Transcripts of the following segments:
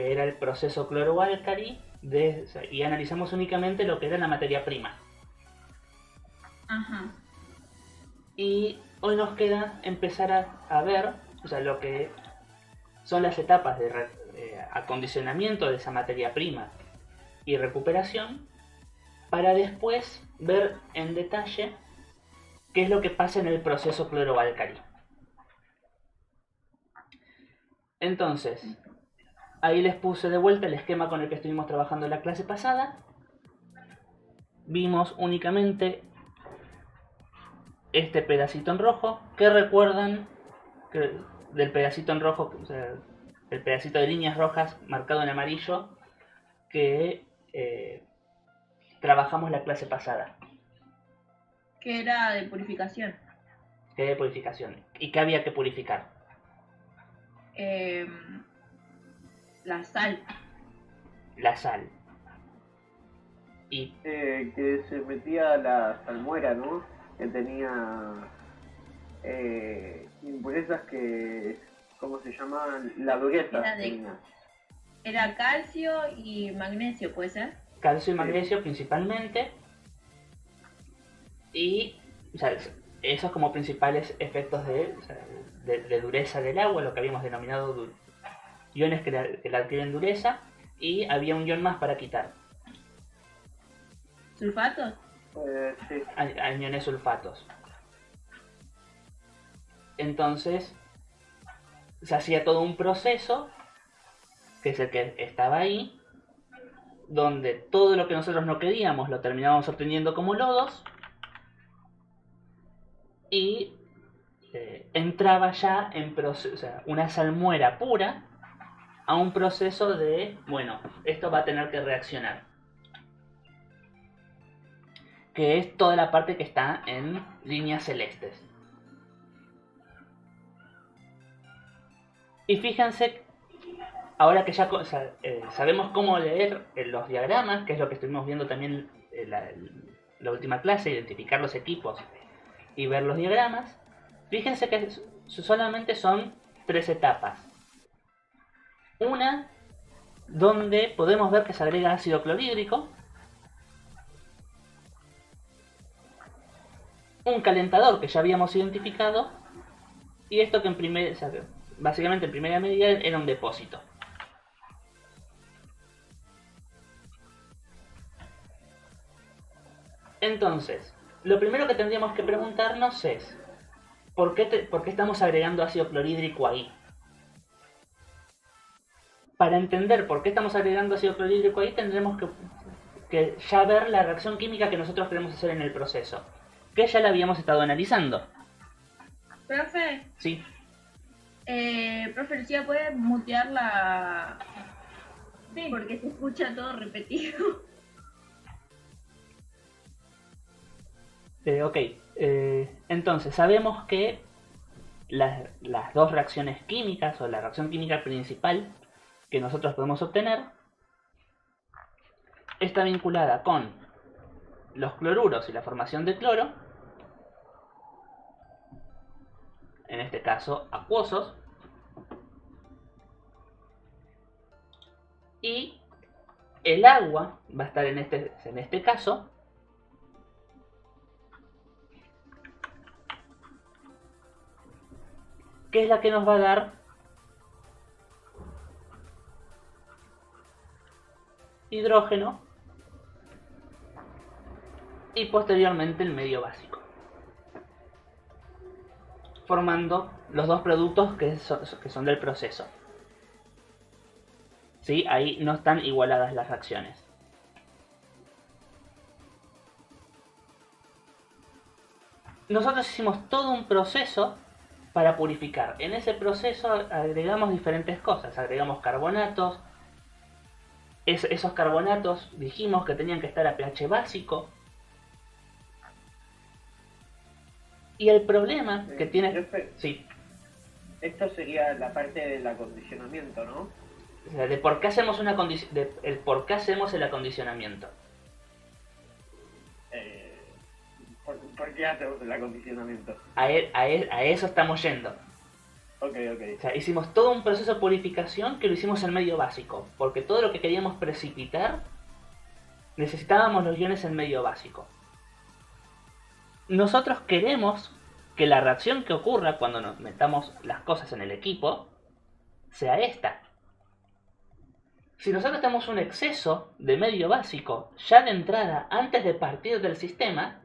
era el proceso cloro-álcali y analizamos únicamente lo que era la materia prima. Ajá. Y hoy nos queda empezar a ver, o sea, lo que son las etapas de acondicionamiento de esa materia prima y recuperación, para después ver en detalle qué es lo que pasa en el proceso cloro-álcali. Entonces, ahí les puse de vuelta el esquema con el que estuvimos trabajando en la clase pasada. Vimos únicamente este pedacito en rojo. ¿Qué recuerdan del pedacito en rojo? O sea, el pedacito de líneas rojas marcado en amarillo que trabajamos la clase pasada. Que era de purificación. Que de purificación. ¿Y qué había que purificar? La sal. La sal. Y que se metía la salmuera, ¿no? Que tenía impurezas que, ¿cómo se llamaban? La dureza. Era calcio y magnesio, ¿puede ser? Calcio y magnesio principalmente. Y o sea, esos como principales efectos de dureza del agua, lo que habíamos denominado iones que le adquieren dureza. Y había un ion más para quitar. ¿Sulfatos? Sí. Aniones sulfatos. Entonces se hacía todo un proceso, que es el que estaba ahí, donde todo lo que nosotros no queríamos lo terminábamos obteniendo como lodos, y entraba ya en proceso, o sea, una salmuera pura a un proceso de, bueno, esto va a tener que reaccionar, que es toda la parte que está en líneas celestes. Y fíjense, ahora que ya sabemos cómo leer los diagramas, que es lo que estuvimos viendo también en la última clase, identificar los equipos y ver los diagramas, fíjense que solamente son 3 etapas. Una donde podemos ver que se agrega ácido clorhídrico, un calentador que ya habíamos identificado, y esto que básicamente en primera medida era un depósito. Entonces, lo primero que tendríamos que preguntarnos es ¿por qué estamos agregando ácido clorhídrico ahí? Para entender por qué estamos agregando ácido clorhídrico ahí, tendremos que ya ver la reacción química que nosotros queremos hacer en el proceso, que ya la habíamos estado analizando. Profe. Sí. Profe, Lucía, ¿puede mutear la...? Sí. Porque se escucha todo repetido. Ok. Entonces, sabemos que las dos reacciones químicas, o la reacción química principal que nosotros podemos obtener, está vinculada con los cloruros y la formación de cloro, en este caso acuosos, y el agua va a estar en este caso que es la que nos va a dar hidrógeno y posteriormente el medio básico, formando los dos productos que son del proceso. ¿Sí? Ahí no están igualadas las reacciones. Nosotros hicimos todo un proceso para purificar. En ese proceso agregamos diferentes cosas. Agregamos carbonatos. Esos carbonatos dijimos que tenían que estar a pH básico. Y el problema que tiene... Sí. Esto sería la parte del acondicionamiento, ¿no? O sea, de por qué hacemos el por qué hacemos el acondicionamiento. ¿Por qué hacemos el acondicionamiento? A eso estamos yendo. Ok. O sea, hicimos todo un proceso de purificación que lo hicimos en medio básico, porque todo lo que queríamos precipitar necesitábamos los iones en medio básico. Nosotros queremos que la reacción que ocurra cuando nos metamos las cosas en el equipo sea esta. Si nosotros tenemos un exceso de medio básico ya de entrada antes de partir del sistema,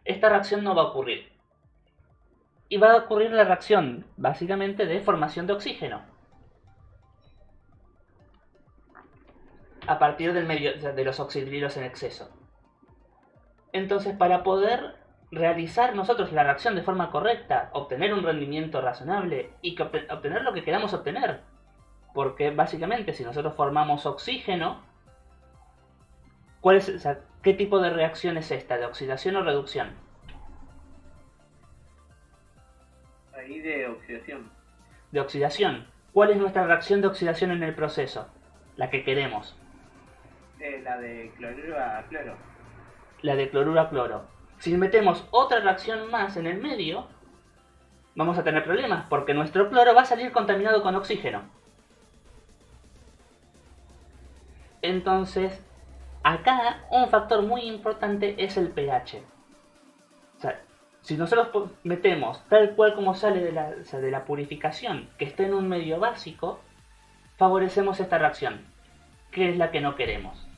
esta reacción no va a ocurrir. Y va a ocurrir la reacción básicamente de formación de oxígeno. A partir del medio, de los oxidrilos en exceso. Entonces, para poder realizar nosotros la reacción de forma correcta, obtener un rendimiento razonable y que obtener lo que queramos obtener, porque básicamente si nosotros formamos oxígeno, o sea, ¿qué tipo de reacción es esta? ¿De oxidación o reducción? Ahí de oxidación. De oxidación. ¿Cuál es nuestra reacción de oxidación en el proceso? La que queremos. La de cloruro a cloro. La de cloruro a cloro. Si metemos otra reacción más en el medio, vamos a tener problemas, porque nuestro cloro va a salir contaminado con oxígeno. Entonces, acá un factor muy importante es el pH. O sea, si nosotros metemos tal cual como sale de la purificación, que esté en un medio básico, favorecemos esta reacción, que es la que no queremos.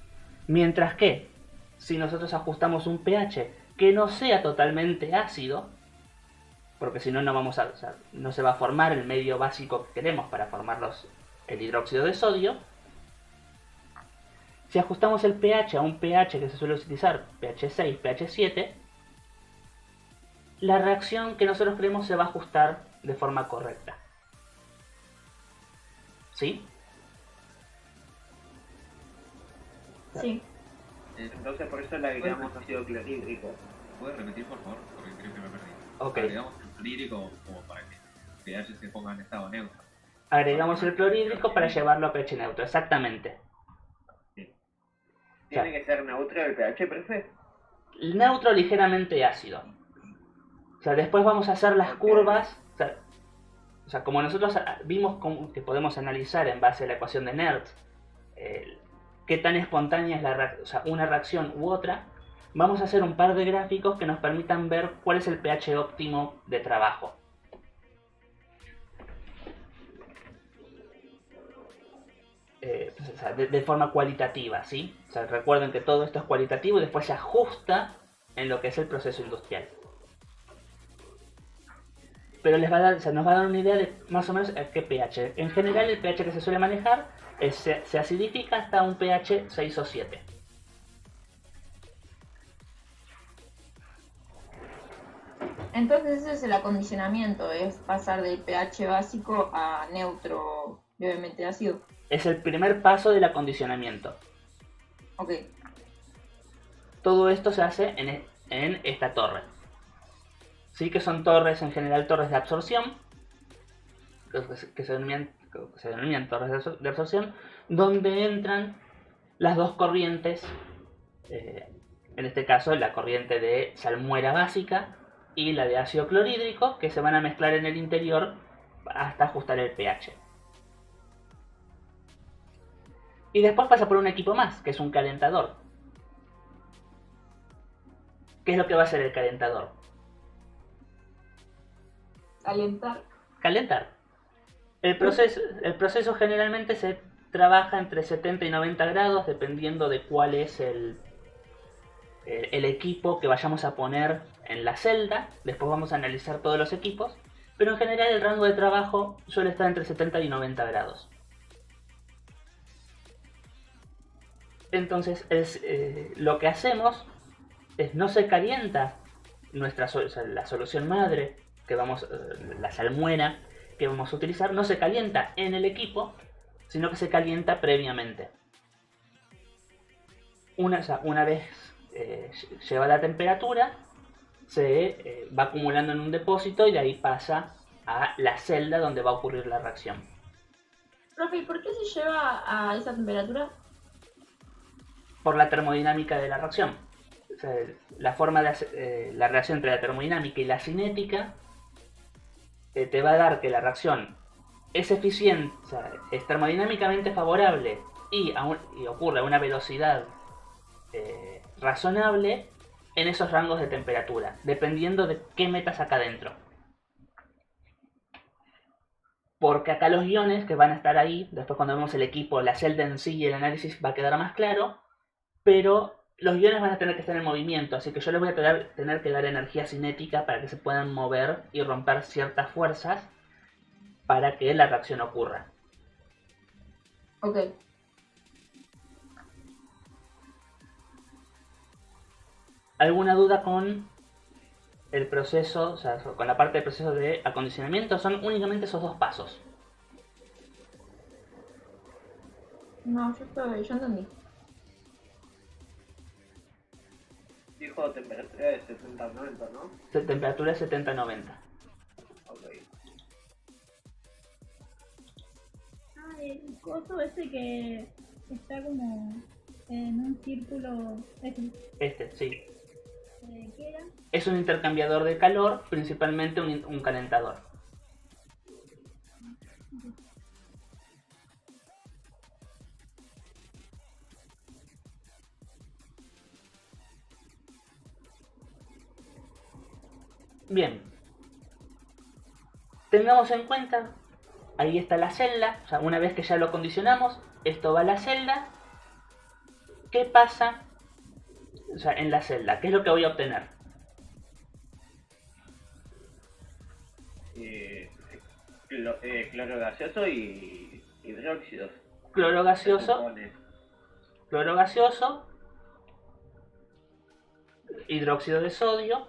Mientras que, si nosotros ajustamos un pH que no sea totalmente ácido, porque si no, o sea, no se va a formar el medio básico que queremos para formar el hidróxido de sodio. Si ajustamos el pH a un pH que se suele utilizar, pH 6, pH 7, la reacción que nosotros queremos se va a ajustar de forma correcta. ¿Sí? Sí. Entonces por eso le agregamos ácido clorhídrico. ¿Puedes repetir, por favor? Porque creo que me perdí. Ok. Agregamos el clorhídrico como para que el pH se ponga en estado neutro. Agregamos el clorhídrico para llevarlo a pH neutro, exactamente. ¿Tiene que ser neutro el pH, profe? Neutro ligeramente ácido. O sea, después vamos a hacer las curvas. O sea, como nosotros vimos que podemos analizar en base a la ecuación de Nernst qué tan espontánea es una reacción u otra, vamos a hacer un par de gráficos que nos permitan ver cuál es el pH óptimo de trabajo. O sea, de forma cualitativa, ¿sí? O sea, recuerden que todo esto es cualitativo y después se ajusta en lo que es el proceso industrial. Pero nos va a dar una idea de más o menos qué pH. En general, el pH que se suele manejar se acidifica hasta un pH 6 o 7. Entonces ese es el acondicionamiento, es pasar del pH básico a neutro levemente ácido. Es el primer paso del acondicionamiento. Ok. Todo esto se hace en esta torre. Sí, que son torres, en general torres de absorción, que se denominan torres de absorción, donde entran las dos corrientes, en este caso la corriente de salmuera básica y la de ácido clorhídrico, que se van a mezclar en el interior hasta ajustar el pH. Y después pasa por un equipo más, que es un calentador. ¿Qué es lo que va a hacer el calentador? Calentar. El proceso generalmente se trabaja entre 70 y 90 grados, dependiendo de cuál es el equipo que vayamos a poner en la celda. Después vamos a analizar todos los equipos, pero en general el rango de trabajo suele estar entre 70 y 90 grados. Entonces lo que hacemos es no se calienta la solución madre, la salmuera que vamos a utilizar, no se calienta en el equipo, sino que se calienta previamente. Una vez llevada la temperatura, se va acumulando en un depósito y de ahí pasa a la celda donde va a ocurrir la reacción. Profe, ¿y por qué se lleva a esa temperatura? Por la termodinámica de la reacción. O sea, la forma de la relación entre la termodinámica y la cinética te va a dar que la reacción es eficiente, o sea, es termodinámicamente favorable y ocurre a una velocidad razonable en esos rangos de temperatura, dependiendo de qué metas acá adentro. Porque acá los iones que van a estar ahí, después cuando vemos el equipo, la celda en sí y el análisis va a quedar más claro, pero los iones van a tener que estar en movimiento, así que yo les voy a tener que dar energía cinética para que se puedan mover y romper ciertas fuerzas para que la reacción ocurra. Ok. ¿Alguna duda con el proceso, o sea, con la parte del proceso de acondicionamiento? Son únicamente esos dos pasos. No, yo entendí. Dijo temperatura de 70 90, ¿no? Temperatura 70-90. Ok. Ah, el coso ese que está como en un círculo. Sí. ¿Qué era? Es un intercambiador de calor, principalmente un calentador. Bien. Tengamos en cuenta, ahí está la celda, o sea, una vez que ya lo acondicionamos, esto va a la celda. ¿Qué pasa, o sea, en la celda? ¿Qué es lo que voy a obtener? Cloro gaseoso y hidróxidos. Cloro gaseoso, hidróxido de sodio,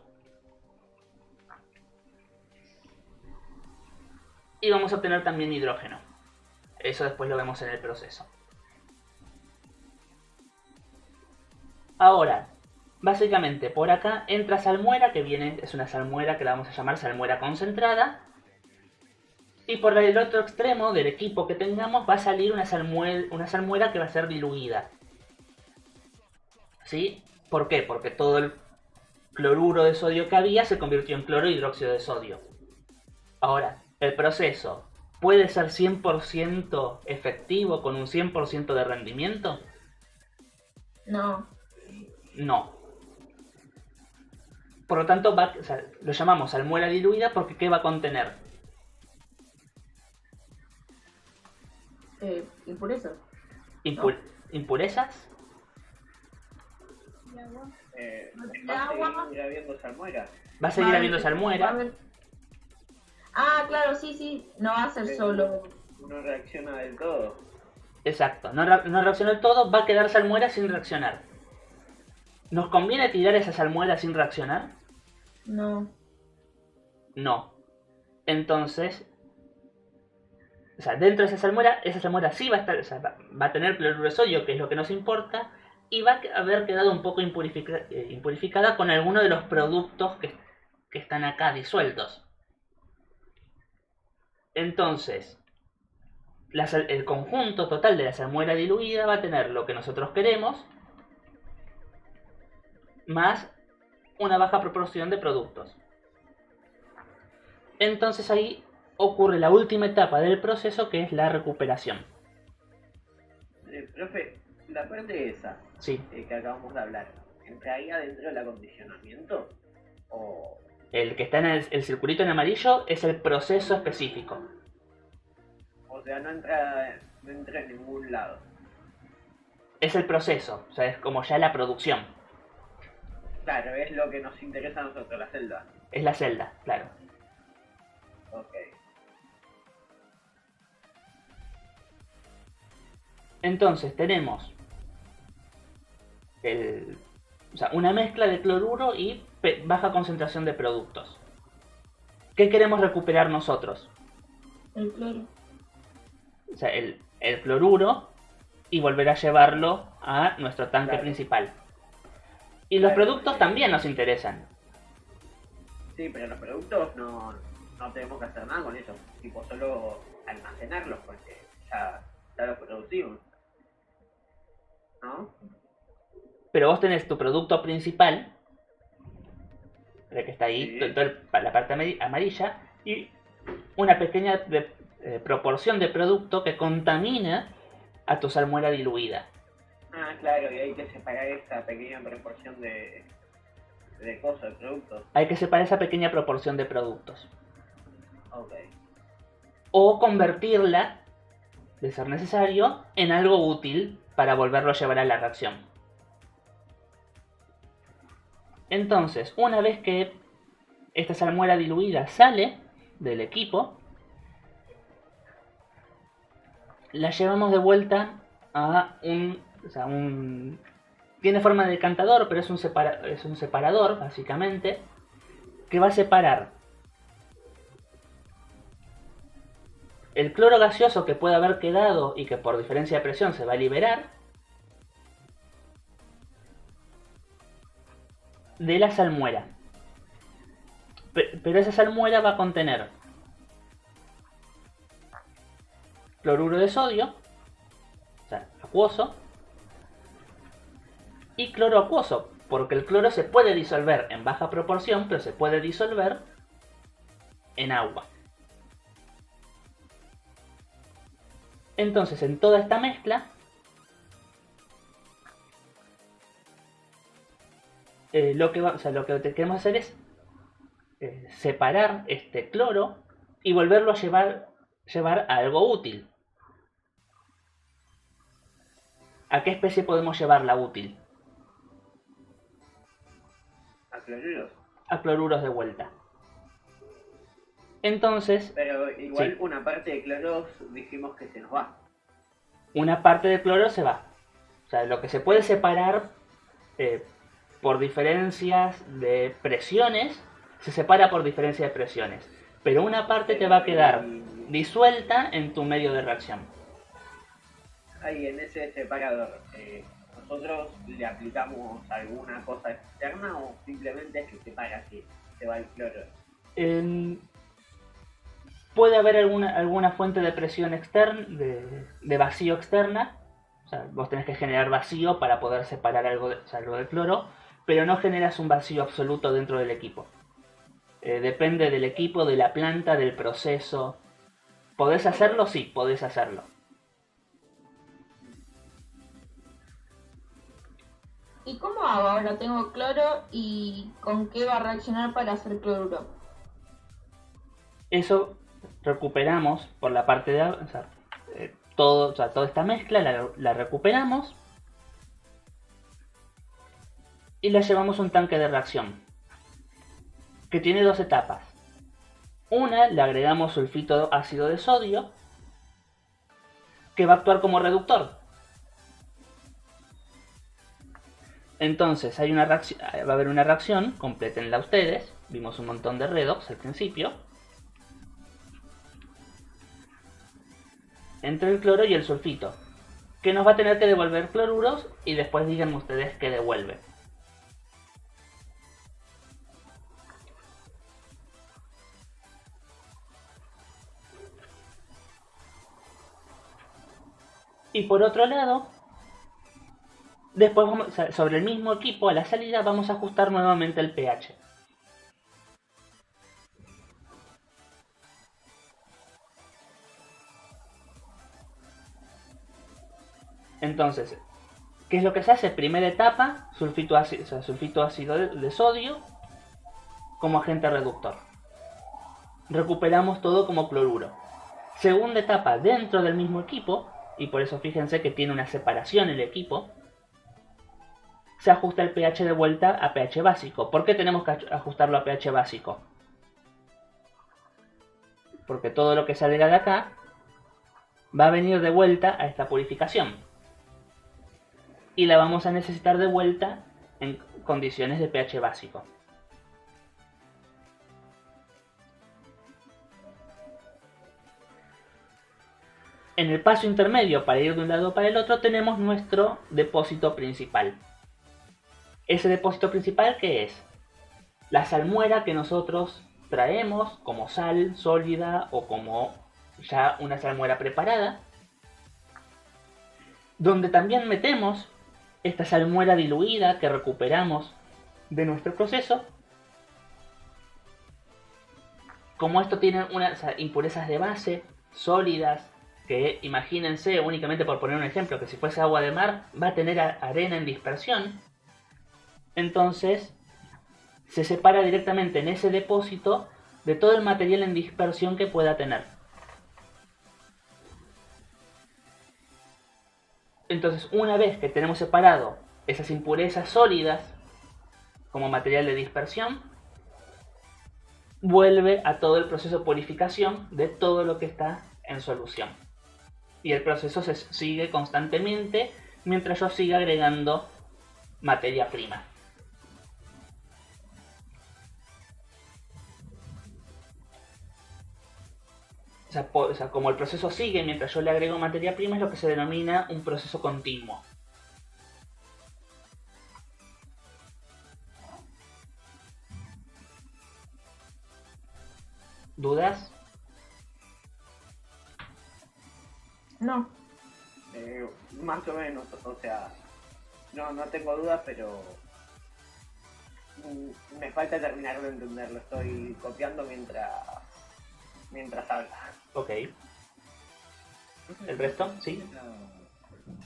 y vamos a obtener también hidrógeno. Eso después lo vemos en el proceso. Ahora, básicamente por acá entra salmuera, que es una salmuera que la vamos a llamar salmuera concentrada. Y por el otro extremo del equipo que tengamos va a salir una salmuera que va a ser diluida. ¿Sí? ¿Por qué? Porque todo el cloruro de sodio que había se convirtió en cloro e hidróxido de sodio. Ahora, el proceso puede ser 100% efectivo con un 100% de rendimiento. No. No. Por lo tanto, lo llamamos salmuera diluida porque ¿qué va a contener? Impurezas. ¿Impurezas? Y agua. Va a seguir habiendo salmuera. Va a seguir habiendo salmuera. Ah, claro, sí. No va a ser solo. No reacciona del todo. Exacto, no reacciona del todo, va a quedar salmuera sin reaccionar. ¿Nos conviene tirar esa salmuera sin reaccionar? No. No. Entonces, o sea, dentro de esa salmuera sí va a estar, o sea, va a tener cloruro de sodio, que es lo que nos importa, y va a haber quedado un poco impurificada con alguno de los productos que están acá disueltos. Entonces, el conjunto total de la salmuera diluida va a tener lo que nosotros queremos, más una baja proporción de productos. Entonces ahí ocurre la última etapa del proceso, que es la recuperación. Profe, la parte esa Sí. Que acabamos de hablar, ¿entra ahí adentro del acondicionamiento? ¿O El que está en el circulito en amarillo es el proceso específico. sea, no entra en ningún lado? Es el proceso, o sea, es como ya la producción. Claro, es lo que nos interesa a nosotros, la celda. Es la celda, claro. Ok. Entonces tenemos una mezcla de cloruro y baja concentración de productos. ¿Qué queremos recuperar nosotros? El cloro. O sea, el cloruro, y volver a llevarlo a nuestro tanque principal. Y los productos también nos interesan. Sí, pero los productos no tenemos que hacer nada con ellos. Tipo, solo almacenarlos porque ya los producimos. ¿No? Pero vos tenés tu producto principal, el que está ahí, Sí. la parte amarilla, y una pequeña proporción de producto que contamina a tu salmuera diluida. Ah, claro, y hay que separar esa pequeña proporción de cosas, de productos. Hay que separar esa pequeña proporción de productos. Ok. O convertirla, de ser necesario, en algo útil para volverlo a llevar a la reacción. Entonces, una vez que esta salmuera diluida sale del equipo, la llevamos de vuelta a tiene forma de decantador, pero es un separador, básicamente, que va a separar el cloro gaseoso que puede haber quedado y que por diferencia de presión se va a liberar de la salmuera. Pero esa salmuera va a contener cloruro de sodio, o sea, acuoso, y cloro acuoso, porque el cloro se puede disolver en baja proporción, pero se puede disolver en agua. Entonces, en toda esta mezcla, lo que queremos hacer es separar este cloro y volverlo a llevar a algo útil. ¿A qué especie podemos llevarla útil? ¿A cloruros? A cloruros de vuelta. Entonces, Pero igual sí, una parte de cloros dijimos que se nos va. una parte del cloro se va. O sea, lo que se puede separar por diferencias de presiones, se separa por diferencia de presiones. Pero una parte te va a quedar disuelta en tu medio de reacción. Ahí en ese separador, ¿nosotros le aplicamos alguna cosa externa o simplemente es que separa así, se va el cloro? Puede haber alguna fuente de presión externa, de vacío externa. O sea, vos tenés que generar vacío para poder separar algo del cloro, pero no generas un vacío absoluto dentro del equipo. Depende del equipo, de la planta, del proceso. ¿Podés hacerlo? Sí, podés hacerlo. ¿Y cómo hago? Ahora tengo cloro y ¿con qué va a reaccionar para hacer cloruro? Eso recuperamos por la parte de... toda esta mezcla la recuperamos y la llevamos a un tanque de reacción que tiene dos etapas. Una, le agregamos sulfito ácido de sodio que va a actuar como reductor. Entonces va a haber una reacción, complétenla ustedes, vimos un montón de redox al principio, entre el cloro y el sulfito, que nos va a tener que devolver cloruros y después díganme ustedes qué devuelve. Y por otro lado, después sobre el mismo equipo a la salida vamos a ajustar nuevamente el pH. Entonces, ¿qué es lo que se hace? Primera etapa, sulfito ácido de sodio como agente reductor. Recuperamos todo como cloruro. Segunda etapa, dentro del mismo equipo, y por eso fíjense que tiene una separación el equipo, se ajusta el pH de vuelta a pH básico. ¿Por qué tenemos que ajustarlo a pH básico? Porque todo lo que salga de acá va a venir de vuelta a esta purificación. Y la vamos a necesitar de vuelta en condiciones de pH básico. En el paso intermedio para ir de un lado para el otro tenemos nuestro depósito principal. Ese depósito principal, ¿qué es? La salmuera que nosotros traemos como sal sólida o como ya una salmuera preparada, donde también metemos esta salmuera diluida que recuperamos de nuestro proceso como esto tiene unas impurezas de base sólidas, que imagínense, únicamente por poner un ejemplo, que si fuese agua de mar va a tener arena en dispersión, entonces se separa directamente en ese depósito de todo el material en dispersión que pueda tener. Entonces, una vez que tenemos separado esas impurezas sólidas como material de dispersión, vuelve a todo el proceso de purificación de todo lo que está en solución. Y el proceso se sigue constantemente mientras yo siga agregando materia prima. O sea, como el proceso sigue mientras yo le agrego materia prima, es lo que se denomina un proceso continuo. ¿Dudas? No. Más o menos, o sea, no tengo dudas, pero me falta terminar de entenderlo. Estoy copiando mientras habla. Ok. ¿El resto? Sí.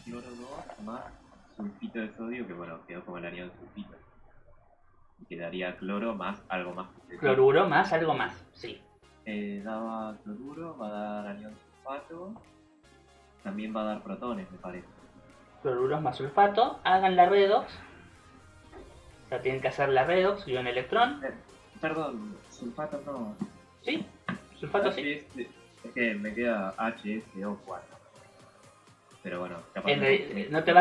Cloro 2 más sulfito de sodio, que bueno, quedó como el anión sulfito. Y quedaría cloro más algo más. Cloruro más algo más, sí. Daba cloruro, va a dar anión sulfato, también va a dar protones, me parece. Cloruros más sulfato, hagan la redox. O sea, tienen que hacer la redox y un electrón. Perdón, sulfato no. ¿Sí? Sulfato sí. Es que me queda HSO4. Pero bueno, capaz No te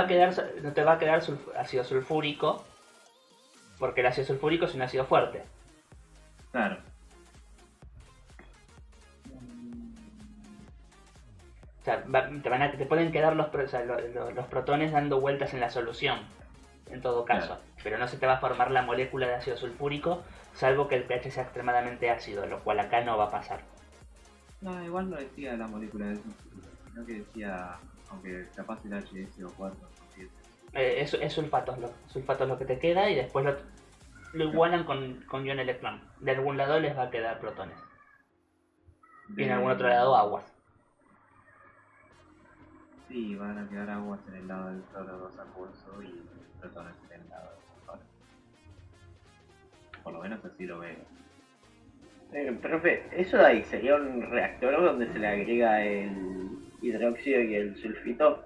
va a quedar ácido sulfúrico, porque el ácido sulfúrico es un ácido fuerte. Claro. O sea, te pueden quedar los protones dando vueltas en la solución, en todo caso. Claro. Pero no se te va a formar la molécula de ácido sulfúrico, salvo que el pH sea extremadamente ácido, lo cual acá no va a pasar. No, igual no decía la molécula de sulfuro, sino que decía, aunque capaz el HSO4 Es sulfatos, sulfatos lo que te queda, y después lo igualan con ion electrón. De algún lado les va a quedar protones. Y en algún otro lado aguas. Sí, van a quedar aguas en el lado del cloro 2 acuoso y protones en el lado del sulfato. Por lo menos así lo veo. Profe, ¿eso de ahí sería un reactor donde se le agrega el hidróxido y el sulfito?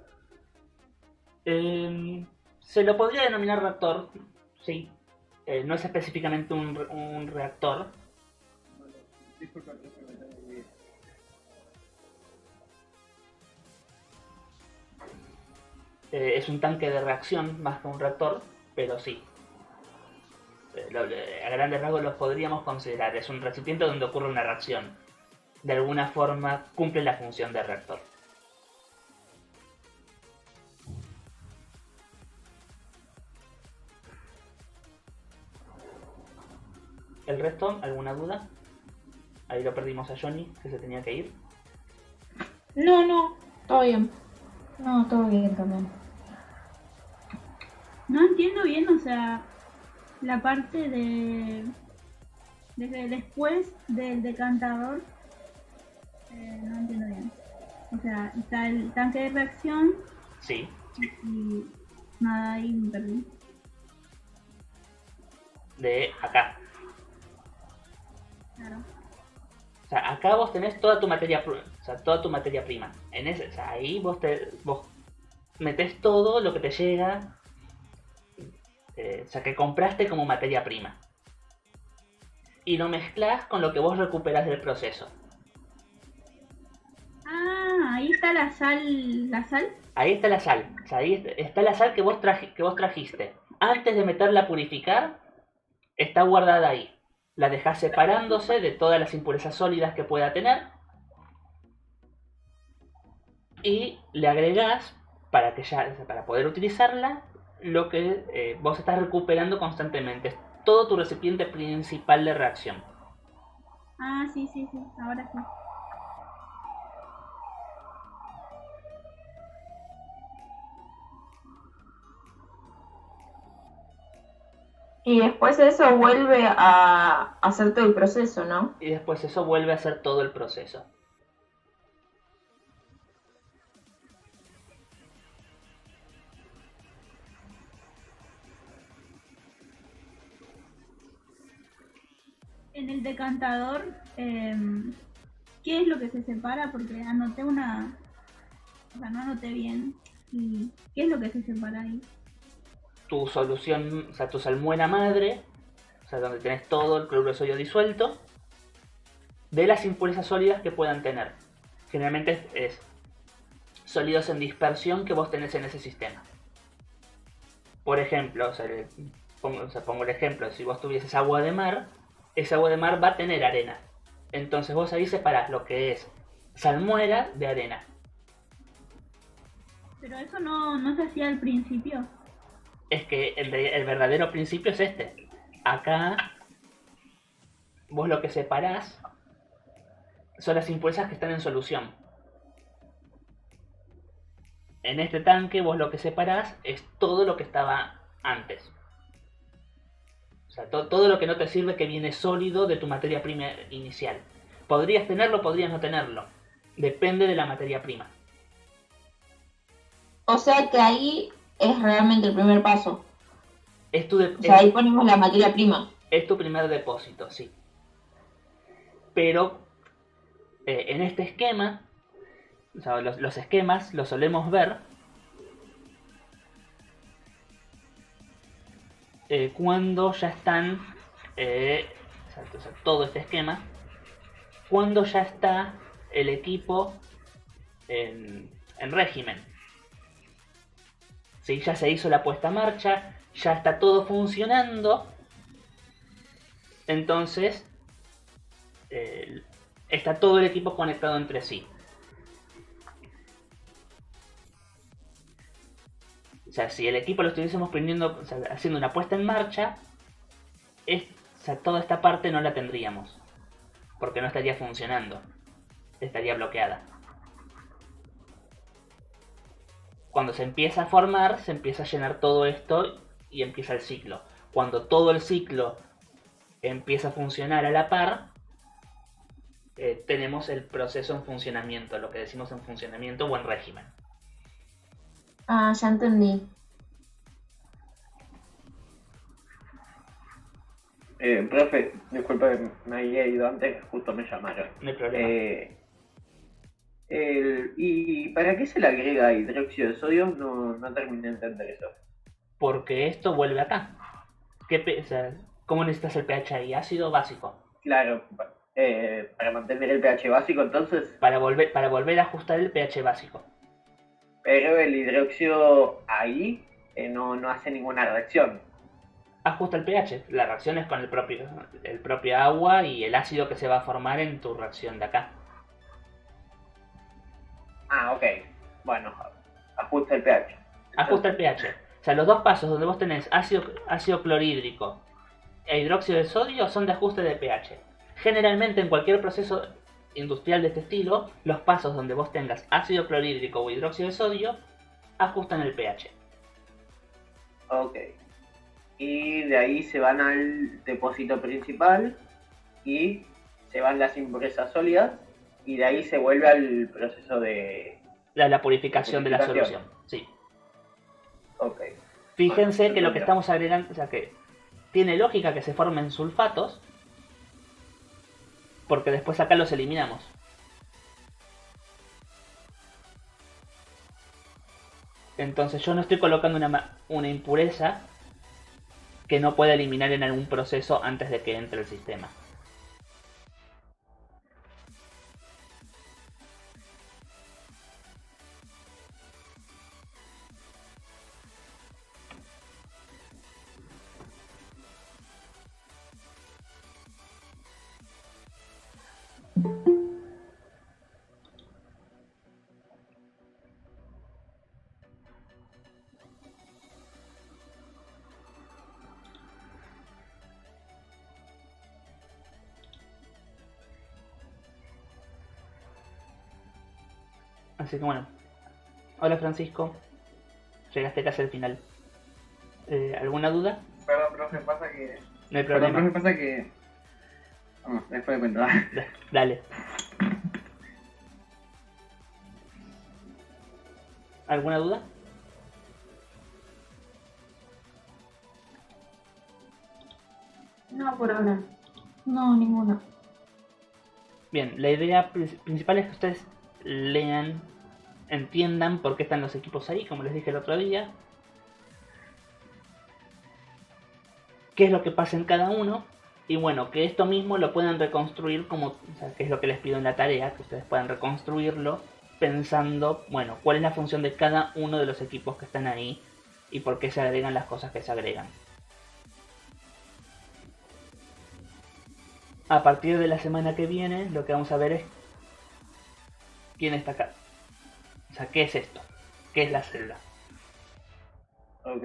Se lo podría denominar reactor, sí. No es específicamente un reactor. Disculpa, profe, me tengo que ir. Es un tanque de reacción más que un reactor, pero sí. A grandes rasgos los podríamos considerar. Es un recipiente donde ocurre una reacción. De alguna forma cumple la función de reactor. ¿El resto? ¿Alguna duda? Ahí lo perdimos a Johnny, que se tenía que ir. No, todo bien. No, todo bien también. No entiendo bien, o sea, la parte desde después del decantador. No entiendo bien. O sea, está el tanque de reacción Sí. y nada, ahí me perdí. De acá. Claro. O sea, acá vos tenés toda tu materia, toda tu materia prima. O sea, ahí vos metés todo lo que te llega, o sea, que compraste como materia prima. Y lo mezclás con lo que vos recuperás del proceso. Ah, ahí está la sal. Ahí está la sal. O sea, ahí está la sal que vos trajiste. Antes de meterla a purificar, está guardada ahí. La dejás separándose de todas las impurezas sólidas que pueda tener. Y le agregás, para poder utilizarla, lo que vos estás recuperando constantemente. Es todo tu recipiente principal de reacción. Ah, sí, ahora sí. Y después eso vuelve a hacer todo el proceso, ¿no? Y después eso vuelve a hacer todo el proceso. En el decantador, ¿qué es lo que se separa? Porque anoté una... O sea, no anoté bien. ¿Y qué es lo que se separa ahí? Tu solución, o sea, tu salmuera madre, o sea, donde tenés todo el cloruro de sodio disuelto, de las impurezas sólidas que puedan tener. Generalmente es sólidos en dispersión que vos tenés en ese sistema. Por ejemplo, pongo el ejemplo, si vos tuvieses agua de mar, esa agua de mar va a tener arena. Entonces vos ahí separás lo que es salmuera de arena. Pero eso no se hacía al principio. Es que el verdadero principio es este. Acá vos lo que separás son las impurezas que están en solución. En este tanque vos lo que separás es todo lo que estaba antes. O sea, todo lo que no te sirve que viene sólido de tu materia prima inicial. Podrías tenerlo, podrías no tenerlo. Depende de la materia prima. O sea que ahí es realmente el primer paso. O sea, ahí ponemos la materia prima. Es tu primer depósito, sí. Pero en este esquema, o sea, los esquemas los solemos ver cuando ya están, o sea, todo este esquema, cuando ya está el equipo en régimen. ¿Sí? Ya se hizo la puesta en marcha, ya está todo funcionando, entonces está todo el equipo conectado entre sí. O sea, si el equipo lo estuviésemos prendiendo, o sea, haciendo una puesta en marcha, o sea, toda esta parte no la tendríamos, porque no estaría funcionando, estaría bloqueada. Cuando se empieza a formar, se empieza a llenar todo esto y empieza el ciclo. Cuando todo el ciclo empieza a funcionar a la par, tenemos el proceso en funcionamiento, lo que decimos en funcionamiento o en régimen. Ah, ya entendí. Profe, disculpa que me había ido antes, justo me llamaron. No hay problema. ¿Y para qué se le agrega hidróxido de sodio? No terminé de entender eso. Porque esto vuelve acá. O sea, ¿cómo necesitas el pH ahí? Ácido básico. Claro, para mantener el pH básico, entonces. Para volver a ajustar el pH básico. Pero el hidróxido ahí no hace ninguna reacción. Ajusta el pH. La reacción es con el propio agua y el ácido que se va a formar en tu reacción de acá. Ah, ok. Bueno, ajusta el pH. Ajusta el pH. O sea, los dos pasos donde vos tenés ácido clorhídrico e hidróxido de sodio son de ajuste de pH. Generalmente en cualquier proceso industrial de este estilo, los pasos donde vos tengas ácido clorhídrico o hidróxido de sodio ajustan el pH. Ok. Y de ahí se van al depósito principal y se van las impurezas sólidas y de ahí se vuelve al proceso de la purificación de la solución. Sí. Ok. Fíjense bueno, que lo que estamos agregando, o sea que tiene lógica que se formen sulfatos, porque después acá los eliminamos. Entonces yo no estoy colocando una impureza que no pueda eliminar en algún proceso antes de que entre el sistema. Así que bueno. Hola Francisco. Llegaste casi al final. ¿Alguna duda? Perdón, profe, pasa que... No hay Perdón, problema. profe, pasa que... Vamos, después de cuento. Dale. ¿Alguna duda? No, por ahora. No, ninguna. Bien, la idea principal es que ustedes lean, entiendan por qué están los equipos ahí, como les dije el otro día. Qué es lo que pasa en cada uno. Y bueno, que esto mismo lo puedan reconstruir como, o sea, que es lo que les pido en la tarea, que ustedes puedan reconstruirlo pensando, bueno, cuál es la función de cada uno de los equipos que están ahí y por qué se agregan las cosas que se agregan. A partir de la semana que viene, lo que vamos a ver es quién está acá. O sea, ¿qué es esto? ¿Qué es la celda? Ok.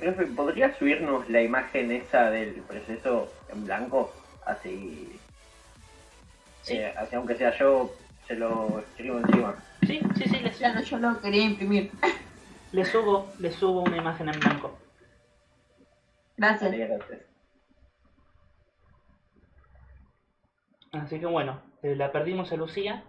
Profe, ¿podría subirnos la imagen esa del proceso en blanco? Así... Sí. Así aunque sea yo, se lo escribo encima. Sí, Claro, yo lo quería imprimir. le subo una imagen en blanco. Gracias. Vale, gracias. Así que bueno, la perdimos a Lucía.